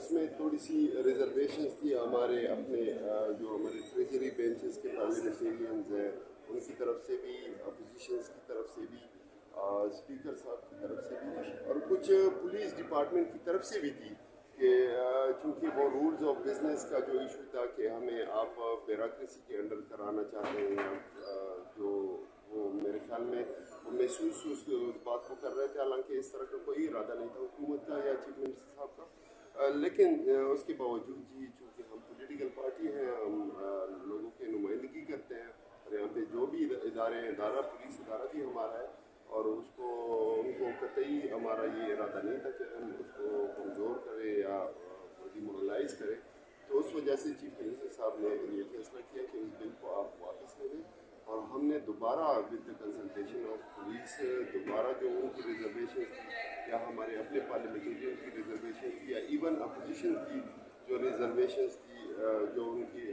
اس میں تھوڑی سی ریزرویشنس تھی ہمارے اپنے جو ہمارے ٹریجری بینچز کے پارلیمنٹیرینز ہیں ان کی طرف سے بھی، اپوزیشنس کی طرف سے بھی، اسپیکر صاحب کی طرف سے بھی، اور کچھ پولیس ڈپارٹمنٹ کی طرف سے بھی تھی کہ چونکہ وہ رولز آف بزنس کا جو ایشو تھا کہ ہمیں آپ بیوروکریسی کے انڈر کرانا چاہتے ہیں، جو وہ میرے خیال میں وہ محسوس اس بات کو کر رہے تھے، حالانکہ اس طرح کا کوئی ارادہ نہیں تھا حکومت کا یا چیف منسٹر صاحب کا، لیکن اس کے باوجود جی چونکہ ہم پولیٹیکل پارٹی ہیں، ہم لوگوں کی نمائندگی کرتے ہیں، اور یہاں پہ جو بھی ادارہ پولیس ادارہ بھی ہمارا ہے، اور ان کو قطعی ہمارا یہ ارادہ نہیں تھا کہ ہم اس کو کمزور کریں یا ڈیمورلائز کریں، تو اس وجہ سے چیف منسٹر صاحب نے یہ فیصلہ کیا کہ اس بل کو آپ واپس لے لیں، اور ہم نے دوبارہ ود کنسلٹیشن آف پولیس دوبارہ جو ان کی ریزرویشن تھی یا ہمارے اپنے پارلیمنٹیرین کی ریزرویشن تھی یا ایون اپوزیشن کی جو ریزرویشنس تھی، جو ان کی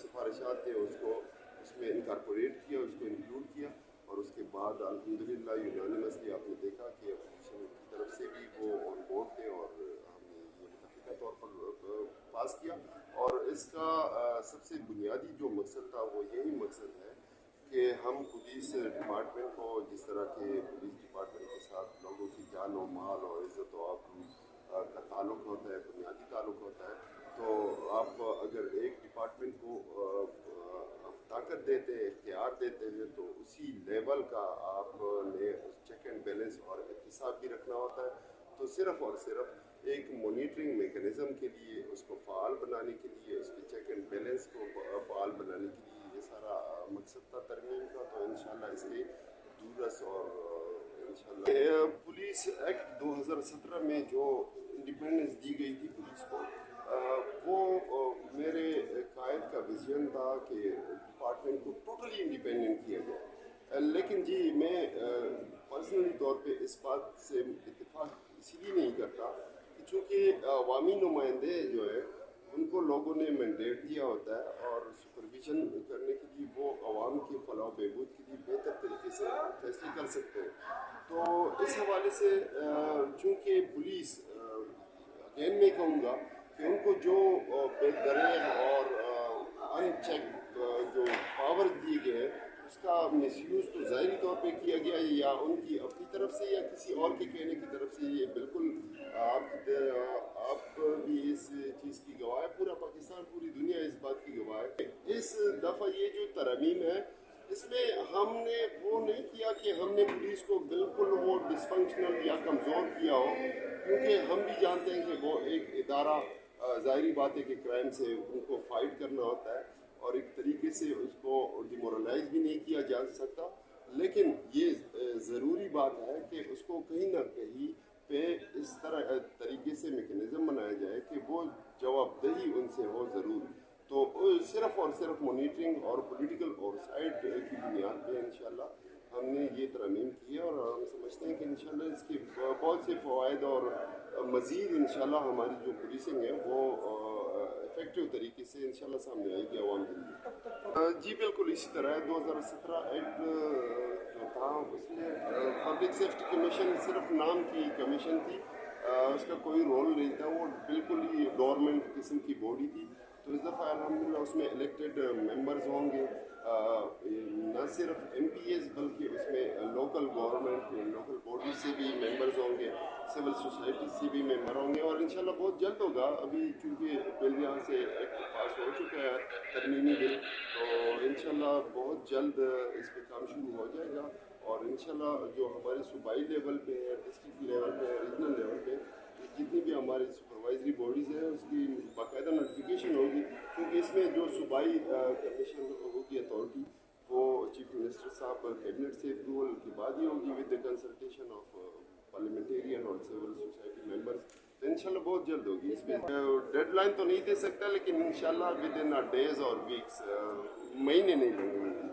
سفارشات تھے اس میں انکارپوریٹ کیا، اس کو انکلوڈ کیا، اور اس کے بعد الحمدللہ یونانیمسلی آپ نے دیکھا کہ اپوزیشن کی طرف سے بھی وہ آن بورڈ تھے، اور ہم نے یہ متفقہ طور پر پاس کیا، اور اس کا سب سے بنیادی جو مقصد تھا وہ یہی مقصد ہے کہ ہم پولیس ڈپارٹمنٹ کو، جس طرح کے پولیس ڈپارٹمنٹ کے ساتھ لوگوں کی جان و مال اور عزت و آبرو کا تعلق ہوتا ہے، بنیادی تعلق ہوتا ہے، تو آپ اگر ایک ڈپارٹمنٹ کو طاقت دیتے ہیں، اختیار دیتے ہیں، تو اسی لیول کا آپ نے چیک اینڈ بیلنس اور احتساب بھی رکھنا ہوتا ہے، تو صرف اور صرف ایک مانیٹرنگ میکانزم کے لیے، اس کو فعال بنانے کے لیے، اس کے چیک اینڈ بیلنس کو فعال بنانے کے لیے یہ سارا مقصد تھا ترمیم کا، تو انشاءاللہ اس کے دورس اور انشاءاللہ پولیس ایکٹ 2017 میں جو انڈیپینڈنس دی گئی تھی پولیس کو، وہ میرے قائد کا ویژن تھا کہ ڈپارٹمنٹ کو ٹوٹلی انڈیپینڈنٹ کیا جائے، لیکن جی میں پرسنلی طور پہ اس بات سے اتفاق اسی لیے نہیں کرتا کہ چونکہ عوامی نمائندے جو ہے ان کو لوگوں نے مینڈیٹ دیا ہوتا ہے، اور سپرویژن کرنے کے لیے وہ عوام کی فلاح و بہبود کے لیے بہتر طریقے سے فیصلے کر سکتے ہیں، تو اس حوالے سے چونکہ پولیس اگین میں کہوں گا کہ ان کو جو بے دریغ اور ان چیک جو پاور دیے گئے ہیں اس کا مس یوز تو ظاہری طور پہ کیا گیا، یا ان کی اپنی طرف سے یا کسی اور کے کہنے کی طرف سے، یہ بالکل آپ بھی اس چیز کی گواہ ہے، پورا پاکستان، پوری دنیا اس بات کی گواہ ہے۔ اس دفعہ یہ جو ترمیم ہے اس میں ہم نے وہ نہیں کیا کہ ہم نے پولیس کو بالکل وہ ڈسفنکشنل یا کمزور کیا ہو، کیونکہ ہم بھی جانتے ہیں کہ وہ ایک ادارہ ظاہری بات ہے کہ کرائم سے ان کو فائٹ کرنا ہوتا ہے، اور ایک طریقے سے اس کو ڈیمورلائز بھی نہیں کیا جا سکتا، لیکن یہ ضروری بات ہے کہ اس کو کہیں نہ کہیں پہ اس طرح طریقے سے میکینزم بنایا جائے کہ وہ جواب دہی ان سے ہو ضرور، تو صرف اور صرف مانیٹرنگ اور پولیٹیکل اورسائٹ کی بنیاد پہ انشاءاللہ ہم نے یہ ترمیم کی ہے، اور ہم سمجھتے ہیں کہ انشاءاللہ اس کے بہت سے فوائد اور مزید انشاءاللہ ہماری جو پولیسنگ ہے وہ افیکٹو طریقے سے انشاءاللہ سامنے آئے گی عوام کے لیے۔ جی بالکل اسی طرح ہے، 2017 ایکٹ جو تھا اس میں پبلک سیفٹی کمیشن صرف نام کی کمیشن تھی، اس کا کوئی رول نہیں تھا، وہ بالکل ہی گورنمنٹ قسم کی باڈی تھی، تو اس دفعہ الحمدللہ اس میں الیکٹڈ ممبرز ہوں گے، نہ صرف ایم پی ایز بلکہ اس میں لوکل گورنمنٹ لوکل باڈی سے بھی ممبرز ہوں گے، سول سوسائٹی سے بھی ممبر ہوں گے، اور انشاءاللہ بہت جلد ہوگا، ابھی چونکہ بل یہاں سے ایکٹ پاس ہو چکا ہے ترمیمی بل، تو انشاءاللہ بہت جلد اس پہ کام شروع ہو جائے گا، اور انشاءاللہ جو ہمارے صوبائی لیول پہ ہے، ڈسٹرکٹ لیول پہ ہے، ریجنل لیول پہ جتنی بھی ہماری سپروائزری باڈیز ہیں اس کی باقاعدہ نوٹیفیکیشن ہوگی، کیونکہ اس میں جو صوبائی کمیشن ہوگی اتھارٹی وہ چیف منسٹر صاحب کیبنٹ سے اپروول کے بعد ہی ہوگی with the consultation of parliamentarian اور سول سوسائٹی ممبرس، تو انشاءاللہ بہت جلد ہوگی۔ اس میں ڈیڈ لائن تو نہیں دے سکتا، لیکن انشاءاللہ ود ان ڈیز اور ویکس، مہینے نہیں لگیں گے۔